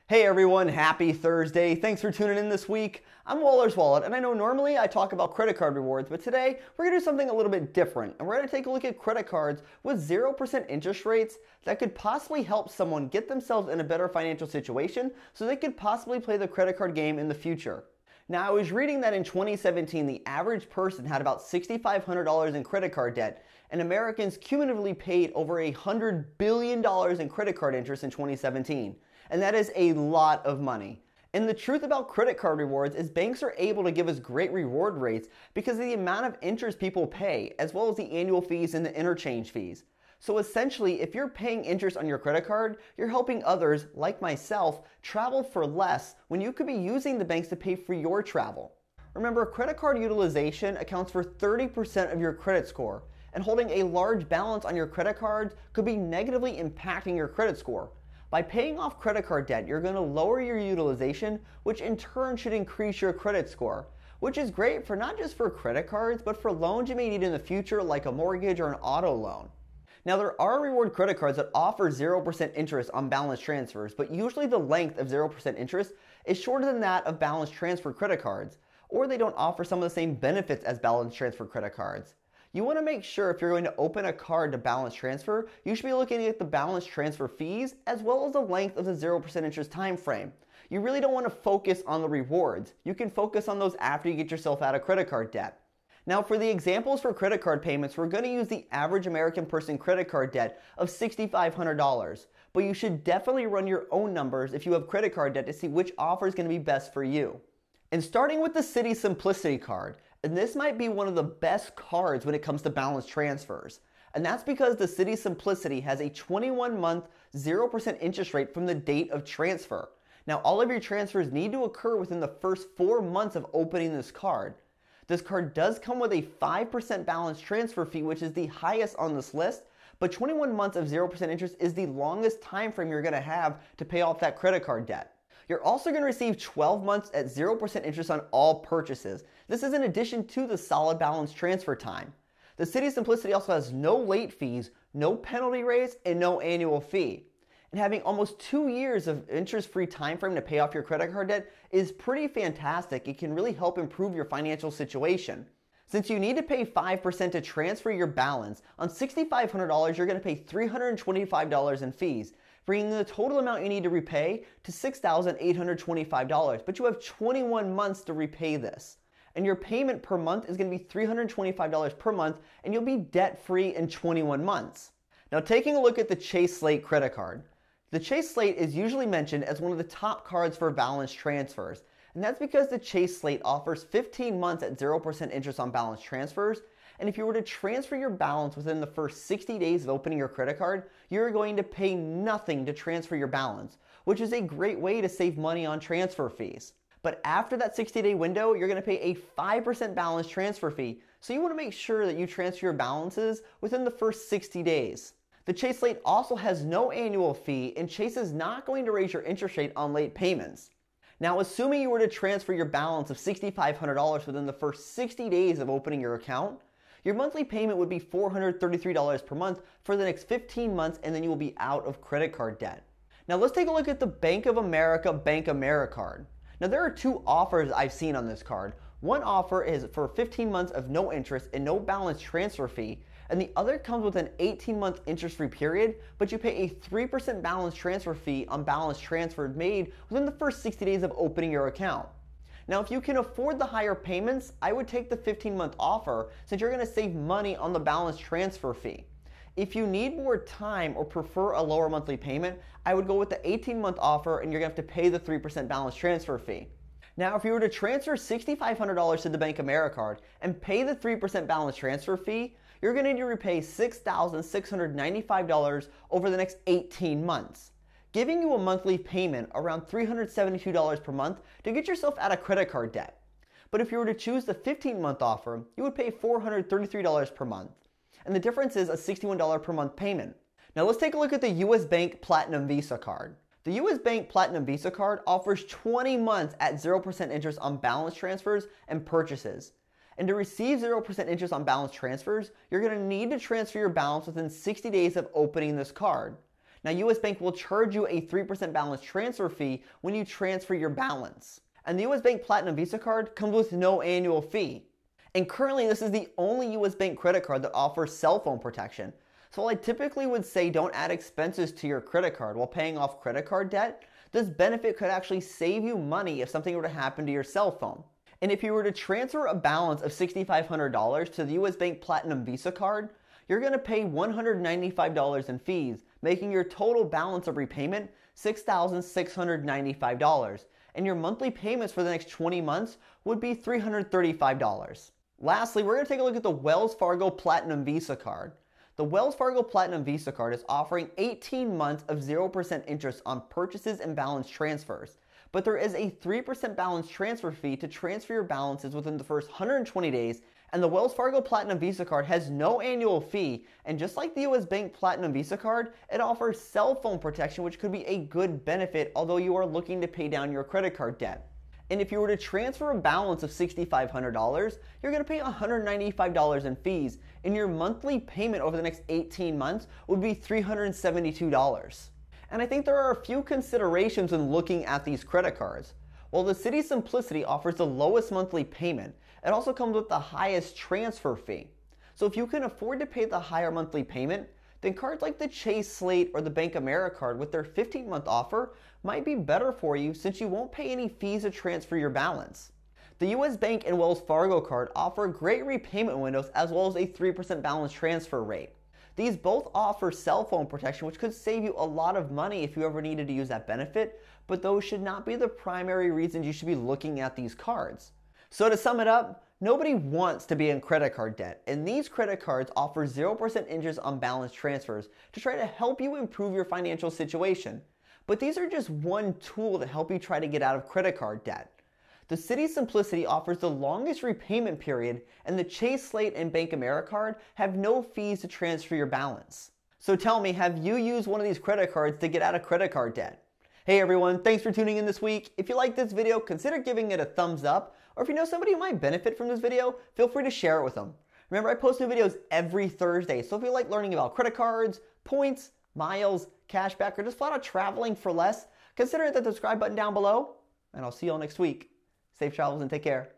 Hey everyone, happy Thursday. Thanks for tuning in this week. I'm Waller's Wallet, and I know normally I talk about credit card rewards, but today we're going to do something a little bit different, and we're going to take a look at credit cards with 0% interest rates that could possibly help someone get themselves in a better financial situation so they could possibly play the credit card game in the future. Now, I was reading that in 2017, the average person had about $6,500 in credit card debt, and Americans cumulatively paid over $100 billion in credit card interest in 2017. And that is a lot of money. And the truth about credit card rewards is banks are able to give us great reward rates because of the amount of interest people pay, as well as the annual fees and the interchange fees. So essentially, if you're paying interest on your credit card, you're helping others, like myself, travel for less when you could be using the banks to pay for your travel. Remember, credit card utilization accounts for 30% of your credit score, and holding a large balance on your credit cards could be negatively impacting your credit score. By paying off credit card debt, you're going to lower your utilization, which in turn should increase your credit score, which is great for not just for credit cards, but for loans you may need in the future like a mortgage or an auto loan. Now, there are reward credit cards that offer 0% interest on balance transfers, but usually the length of 0% interest is shorter than that of balance transfer credit cards, or they don't offer some of the same benefits as balance transfer credit cards. You want to make sure if you're going to open a card to balance transfer, you should be looking at the balance transfer fees as well as the length of the 0% interest time frame. You really don't want to focus on the rewards. You can focus on those after you get yourself out of credit card debt. Now, for the examples for credit card payments, we're going to use the average American person credit card debt of $6,500. But you should definitely run your own numbers if you have credit card debt to see which offer is going to be best for you. And starting with the Citi Simplicity card, and this might be one of the best cards when it comes to balance transfers. And that's because the Citi Simplicity has a 21-month 0% interest rate from the date of transfer. Now, all of your transfers need to occur within the first 4 months of opening this card. This card does come with a 5% balance transfer fee, which is the highest on this list, but 21 months of 0% interest is the longest time frame you're going to have to pay off that credit card debt. You're also going to receive 12 months at 0% interest on all purchases. This is in addition to the solid balance transfer time. The Citi Simplicity also has no late fees, no penalty rates, and no annual fee. And having almost 2 years of interest-free time frame to pay off your credit card debt is pretty fantastic. It can really help improve your financial situation. Since you need to pay 5% to transfer your balance, on $6,500 you're going to pay $325 in fees, bringing the total amount you need to repay to $6,825, but you have 21 months to repay this. And your payment per month is going to be $325 per month, and you'll be debt-free in 21 months. Now, taking a look at the Chase Slate credit card. The Chase Slate is usually mentioned as one of the top cards for balance transfers, and that's because the Chase Slate offers 15 months at 0% interest on balance transfers. And if you were to transfer your balance within the first 60 days of opening your credit card, you're going to pay nothing to transfer your balance, which is a great way to save money on transfer fees. But after that 60-day window, you're going to pay a 5% balance transfer fee, so you want to make sure that you transfer your balances within the first 60 days. The Chase Slate also has no annual fee, and Chase is not going to raise your interest rate on late payments. Now, assuming you were to transfer your balance of $6,500 within the first 60 days of opening your account, your monthly payment would be $433 per month for the next 15 months, and then you will be out of credit card debt. Now, let's take a look at the Bank of America Bank Americard. Now, there are two offers I've seen on this card. One offer is for 15 months of no interest and no balance transfer fee, and the other comes with an 18-month interest-free period, but you pay a 3% balance transfer fee on balance transfers made within the first 60 days of opening your account. Now, if you can afford the higher payments, I would take the 15-month offer since you're going to save money on the balance transfer fee. If you need more time or prefer a lower monthly payment, I would go with the 18-month offer, and you're going to have to pay the 3% balance transfer fee. Now, if you were to transfer $6,500 to the Bank Americard and pay the 3% balance transfer fee, you're going to need to repay $6,695 over the next 18 months, giving you a monthly payment around $372 per month to get yourself out of credit card debt. But if you were to choose the 15-month offer, you would pay $433 per month. And the difference is a $61 per month payment. Now let's take a look at the US Bank Platinum Visa card. The US Bank Platinum Visa card offers 20 months at 0% interest on balance transfers and purchases. And to receive 0% interest on balance transfers, you're going to need to transfer your balance within 60 days of opening this card. Now, US Bank will charge you a 3% balance transfer fee when you transfer your balance. And the US Bank Platinum Visa card comes with no annual fee. And currently, this is the only US Bank credit card that offers cell phone protection. So while I typically would say don't add expenses to your credit card while paying off credit card debt, this benefit could actually save you money if something were to happen to your cell phone. And if you were to transfer a balance of $6,500 to the US Bank Platinum Visa card, you're going to pay $195 in fees, making your total balance of repayment $6,695. And your monthly payments for the next 20 months would be $335. Lastly, we're going to take a look at the Wells Fargo Platinum Visa card. The Wells Fargo Platinum Visa card is offering 18 months of 0% interest on purchases and balance transfers. But there is a 3% balance transfer fee to transfer your balances within the first 120 days, and the Wells Fargo Platinum Visa card has no annual fee, and just like the US Bank Platinum Visa card, it offers cell phone protection, which could be a good benefit although you are looking to pay down your credit card debt. And if you were to transfer a balance of $6,500, you're going to pay $195 in fees, and your monthly payment over the next 18 months would be $372. And I think there are a few considerations when looking at these credit cards. While the Citi Simplicity offers the lowest monthly payment, it also comes with the highest transfer fee. So if you can afford to pay the higher monthly payment, then cards like the Chase Slate or the Bank America card with their 15-month offer might be better for you since you won't pay any fees to transfer your balance. The US Bank and Wells Fargo card offer great repayment windows as well as a 3% balance transfer rate. These both offer cell phone protection, which could save you a lot of money if you ever needed to use that benefit, but those should not be the primary reasons you should be looking at these cards. So to sum it up, nobody wants to be in credit card debt, and these credit cards offer 0% interest on balance transfers to try to help you improve your financial situation. But these are just one tool to help you try to get out of credit card debt. The Citi Simplicity offers the longest repayment period, and the Chase Slate and Bank America card have no fees to transfer your balance. So tell me, have you used one of these credit cards to get out of credit card debt? Hey everyone, thanks for tuning in this week. If you like this video, consider giving it a thumbs up, or if you know somebody who might benefit from this video, feel free to share it with them. Remember, I post new videos every Thursday, so if you like learning about credit cards, points, miles, cashback, or just flat out traveling for less, consider hitting the subscribe button down below, and I'll see you all next week. Safe travels and take care.